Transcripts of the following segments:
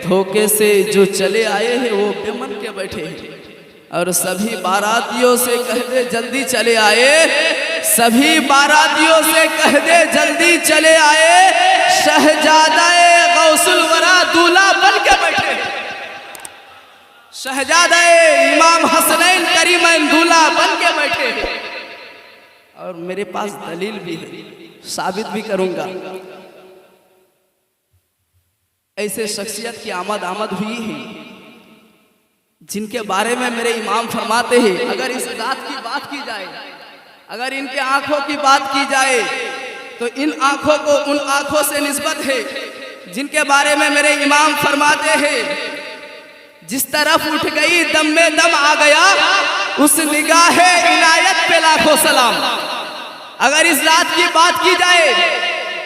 धोखे से जो चले आए हैं वो बेमन के बैठे हैं। और सभी बारातियों से कह दे जल्दी चले आए, सभी बारातियों से कह दे जल्दी चले आए, शहजादा गौसुल वरा दूल्हा बन के बैठे, शहजादा इमाम हसनैन करीमैन दूल्हा बन के बैठे। और मेरे पास दलील भी है, साबित भी करूंगा। ऐसे शख्सियत की आमद हुई है जिनके बारे में मेरे इमाम फरमाते हैं, अगर इस जात की बात की जाए, अगर इनके आंखों की बात की जाए तो इन आंखों को उन आंखों से निस्बत है जिनके बारे में मेरे इमाम फरमाते हैं, जिस तरफ उठ गई दम में दम आ गया, उस निगाह इनायत पे लाखों सलाम। अगर इस जात की बात की जाए,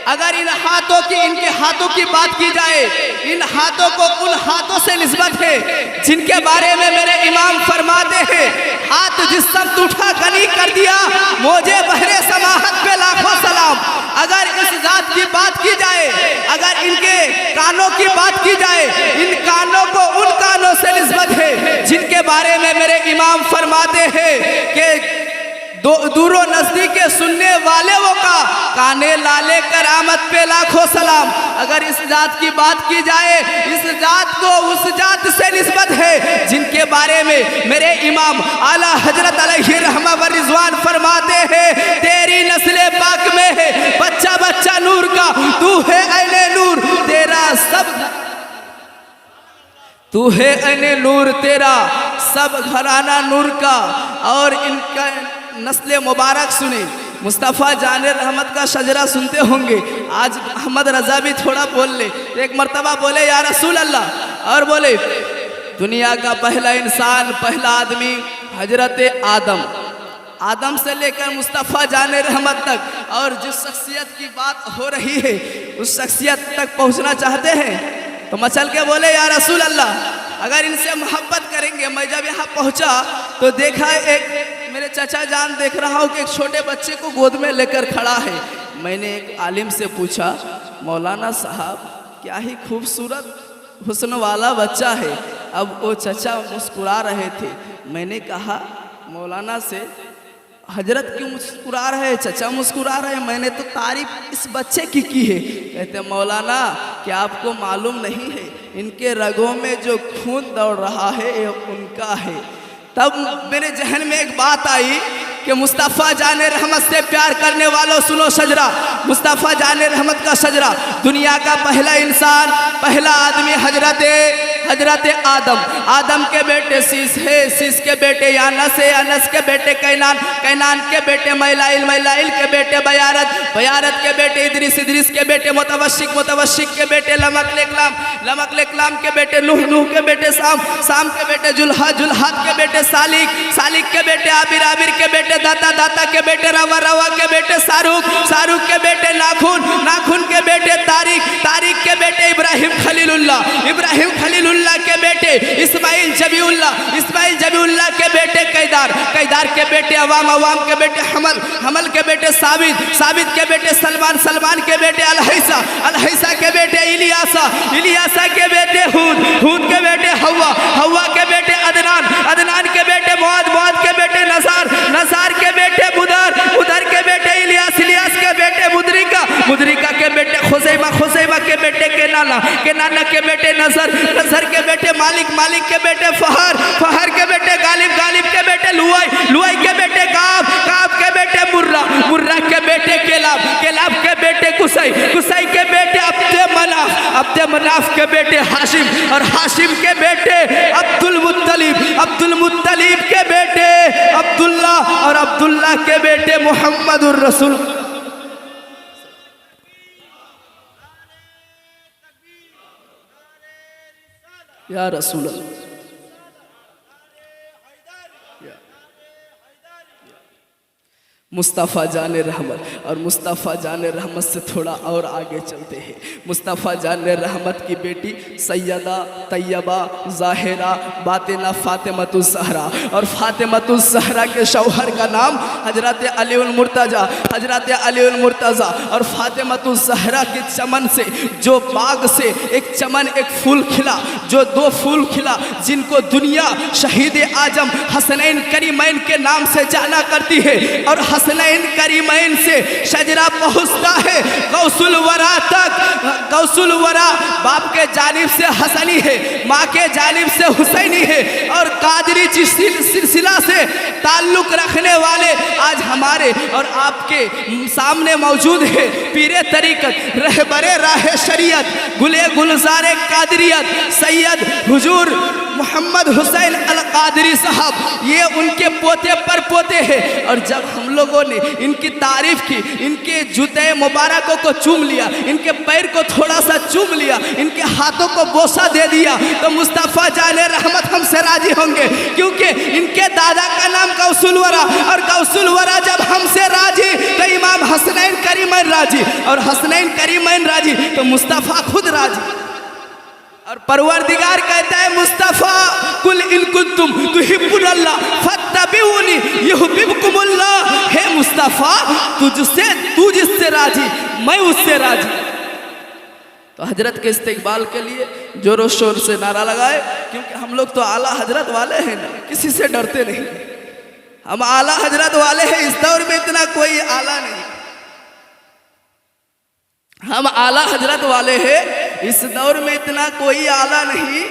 अगर इन हाथों की, इनके हाथों की बात की जाए, इन हाथों को उन हाथों से निस्बत है जिनके बारे में मेरे इमाम फरमाते हैं, हाथ जिस सब उठा गनी कर दिया, मुझे बहरे समाहत पे लाखों सलाम। अगर इस जात की बात की जाए, अगर इनके कानों की बात की जाए, इन कानों को उन कानों से निस्बत है जिनके बारे में मेरे इमाम फरमाते हैं कि दूरों नजदीक के सुनने वाले वो का काने लाले करामत पे लाखों सलाम। अगर इस जात की बात की जाए, इस जात को उस जात से निस्बत है जिनके बारे में मेरे इमाम आला हजरत अलैहि रहमा व रिजवान फरमाते हैं, तेरी नस्ल पाक में है बच्चा बच्चा नूर का, तू है ऐने नूर तेरा सब, तू है ऐने नूर तेरा सब घराना नूर का। और इनका नस्ल मुबारक सुने, मुस्तफ़ा जाने रहमत का शजरा सुनते होंगे। आज अहमद रजा भी थोड़ा बोल ले, एक मर्तबा बोले या रसूल अल्लाह, और बोले दुनिया का पहला इंसान, पहला आदमी हजरत आदम, आदम से लेकर मुस्तफ़ा जाने रहमत तक, और जिस शख्सियत की बात हो रही है उस शख्सियत तक पहुंचना चाहते हैं तो मचल के बोले या रसूल अल्लाह, अगर इनसे मोहब्बत करेंगे। मैं जब यहाँ पहुँचा तो देखा एक मेरे चाचा जान, देख रहा हूँ कि एक छोटे बच्चे को गोद में लेकर खड़ा है। मैंने एक आलिम से पूछा, मौलाना साहब क्या ही खूबसूरत हुस्न वाला बच्चा है। अब वो चचा मुस्कुरा रहे थे। मैंने कहा मौलाना से, हजरत क्यों मुस्कुरा रहे, चचा मुस्कुरा रहे, मैंने तो तारीफ इस बच्चे की है। कहते मौलाना क्या आपको मालूम नहीं है, इनके रगों में जो खून दौड़ रहा है ये उनका है। तब मेरे जहन में एक बात आई कि मुस्तफ़ा जाने रहमत से प्यार करने वालों सुनो शजरा, मुस्तफ़ा जाने रहमत का शजरा, दुनिया का पहला इंसान, पहला आदमी हजरत आदम, आदम के बेटे सीस है, सीस के बेटे यानस है, यानस के बेटे कैनान, कैनान के बेटे मैलाइल, मैलाइल के बेटे बयारत, बयारत के बेटे इद्रिस, इद्रिस के बेटे मुतवशिक, मुतवशिक के बेटे लमक लेकलाम, लमक लेकलाम के बेटे नूह, नूह के बेटे साम, साम के बेटे जुल्हा, जुल्हात के बेटे सालिक, सालिक के बेटे आबिर, आबिर के बेटे दाता, दाता के बेटे रवा, रवा के बेटे शाहरुख, शाहरुख के बेटे नाखून, नाखून के बेटे तारिक, तारिक के बेटे इब्राहिम खलीलुल्लाह, इब्राहिम खलीलुल्लाह के बेटे इस्माइल जबीउल्लाह, इस्माइल जबीउल्लाह के बेटे कैदार, कैदार के बेटे अवाम, अवाम के बेटे हमल, हमल के बेटे साबित, साबित के बेटे सलमान, सलमान के बेटे अलहैसा, अलहैसा के बेटे इलियासा, इलियासा के बेटे हूद, हूद के बेटे हवा, हवा के बेटे अदनान, अदनान के बेटे मुआद, मुआद के बेटे नज़ार, नज़ार के बेटे बुदर, बुदर के बेटे इलियास, इलियास के बेटे मुद्रिका, मुद्रिका के बेटे खुज़ैमा, खुज़ैमा के बेटे केनाना, केनाना के बेटे नज़र, नज़र के बेटे मालिक, मालिक के बेटे फहर, फहर के बेटे गालिब, गालिब के बेटे लुआई, लुआई के बेटे काब, काब के बेटे मुर्रा, मुर्रा के बेटे केलाब, केलाब के बेटे कुसै, कुसै के बेटे अब्दे मनाफ, अब्दे मनाफ के बेटे हाशिम, और हाशिम के बेटे अब्दुल मुत्तलिब, अब्दुल मुत्तलिब के बेटे अब्दुल्ला, और अब्दुल्ला के बेटे मोहम्मदुर रसूल। या रसूल मुस्तफ़ा जान रहमत। और मुस्तफ़ा जान रहमत से थोड़ा और आगे चलते हैं। मुस्तफ़ा जान रहमत की बेटी सैयदा तैयबा ज़ाहिरा बातिना फ़ातिमतुज़ ज़हरा, और फ़ातिमतुज़ ज़हरा के शौहर का नाम हज़रत अलीउल मुर्तज़ा, हज़रत अलीउल मुर्तज़ा। और फ़ातिमतुज़ ज़हरा के चमन से, जो बाग से एक चमन, एक फूल खिला, जो दो फूल खिला, जिनको दुनिया शहीद आजम हसनैन करीमैन के नाम से जाना करती है। और हसनैन करीमैन से शजरा पहुँचता है गौसुल वरा तक। गौसुल वरा बाप के जानिब से हसनी है, माँ के जानिब से हुसैनी है। और कादरी सिलसिला से ताल्लुक़ रखने वाले आज हमारे और आपके सामने मौजूद है पीरे तरीक़त, रहबरे राह शरीयत, गुले गुलज़ारे कादरियत सैयद हुजूर मोहम्मद हुसैन अल कादरी साहब। ये उनके पोते पर पोते हैं। और जब हम लोगों ने इनकी तारीफ़ की, इनके जूते मुबारकों को चूम लिया, इनके पैर को थोड़ा सा चूम लिया, इनके हाथों को बोसा दे दिया, तो मुस्तफ़ा जाने रहमत हमसे राजी होंगे, क्योंकि इनके दादा का नाम गौसुल वरा। और गौसुल वरा जब हमसे राजी तो इमाम हसनैन करीमैन राजी, और हसनैन करीमैन राजी तो मुस्तफ़ा खुद राजी। और परवरदिगार कहता है मुस्तफ़ा कुल इन कुंतुम तुहिब्बुनल्लाह फत्तबिऊनी युहिब्बुकुमुल्लाह। हे मुस्तफ़ा तुझसे, तू जिससे राजी मैं उससे राजी। तो हजरत के इस्तिकबाल के लिए जोरों शोर से नारा लगाए, क्योंकि हम लोग तो आला हजरत वाले हैं ना, किसी से डरते नहीं। हम आला हजरत वाले हैं, इस दौर में इतना कोई आला नहीं। हम आला हजरत वाले हैं, इस दौर में इतना कोई आला नहीं।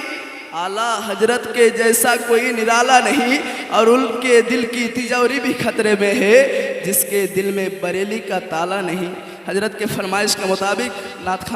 आला हजरत के जैसा कोई निराला नहीं। और उनके दिल की तिजौरी भी खतरे में है, जिसके दिल में बरेली का ताला नहीं। हजरत के फरमाइश के मुताबिक नाथ खान